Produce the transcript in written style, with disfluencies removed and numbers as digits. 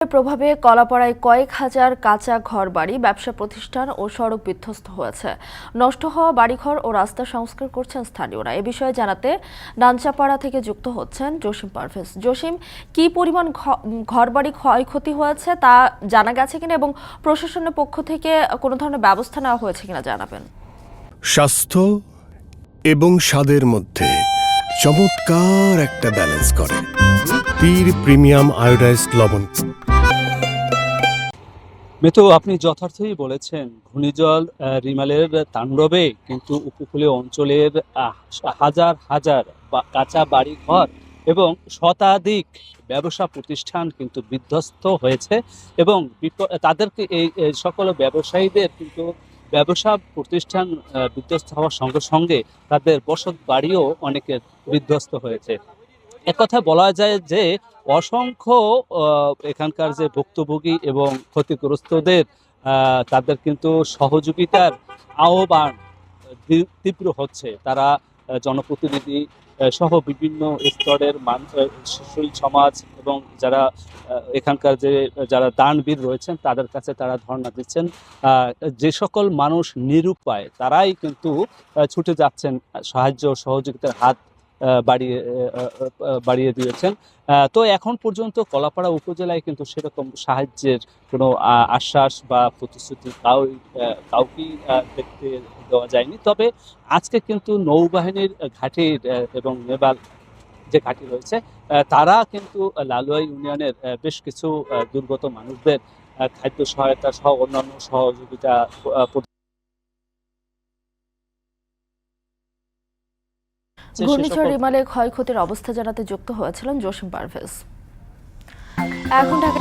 প্রভাবে কলাপাড়ায় কয়েক হাজার কাঁচা ঘরবাড়ি, ব্যবসা প্রতিষ্ঠান ও সড়ক বিধ্বস্ত হয়েছে। নষ্ট হওয়া বাড়িঘর ও রাস্তা সংস্কার করছেন স্থানীয়রা। এ বিষয়ে জানাতে নাঞ্চাপাড়া থেকে যুক্ত হচ্ছেন জসিম পারভেজ। জসিম, কি পরিমাণ ঘরবাড়ি ক্ষয়ক্ষতি হয়েছে তা জানা গেছে কিনা এবং প্রশাসনের পক্ষ থেকে কোনো ধরনের ব্যবস্থা নেওয়া হয়েছে কিনা জানাবেন। স্বাস্থ্য এবং স্বাদের মধ্যে চমৎকার একটা ব্যালেন্স করে পীর প্রিমিয়াম আয়োডাইজড লবণ। মিতু, আপনি যথার্থই বলেছেন। ঘূর্ণিঝড় রিমালের তাণ্ডবে কিন্তু উপকূলীয় অঞ্চলের হাজার হাজার কাঁচা বাড়ি ঘর এবং শতাধিক ব্যবসা প্রতিষ্ঠান কিন্তু বিধ্বস্ত হয়েছে এবং তাদেরকে এই সকল ব্যবসায়ীদের কিন্তু ব্যবসা প্রতিষ্ঠান বিধ্বস্ত হওয়ার সঙ্গে সঙ্গে তাদের বসত বাড়িও অনেকের বিধ্বস্ত হয়েছে। একথা বলা যায় যে অসংখ্য এখানকার যে ভুক্তভোগী এবং ক্ষতিগ্রস্তদের তাদের কিন্তু সহযোগিতার আহ্বান তীব্র হচ্ছে। তারা জনপ্রতিনিধি সহ বিভিন্ন স্তরের সুশীল সমাজ এবং যারা এখানকার যারা দানবীর রয়েছেন তাদের কাছে তারা ধর্ণা দিচ্ছেন। যে সকল মানুষ নিরুপায় তারাই কিন্তু ছুটে যাচ্ছেন, সাহায্য সহযোগিতার হাত বাড়িয়ে দিয়েছেন। তো এখন পর্যন্ত কলাপাড়া উপজেলায় কিন্তু সেরকম সাহায্যের কোনো আশ্বাস বা প্রতিশ্রুতি কাউকেই দেখতে দেওয়া যায়নি। তবে আজকে কিন্তু নৌবাহিনীর ঘাঁটির এবং নেভাল যে ঘাঁটি রয়েছে তারা কিন্তু লালুয়া ইউনিয়নের বেশ কিছু দুর্গত মানুষদের খাদ্য সহায়তা সহ অন্যান্য সহযোগিতা ঘূর্ণিঝড় রিমালে ক্ষয়ক্ষতির অবস্থা জানাতে যুক্ত হয়েছিলেন জসিম পারভেজ। এখন ঢাকা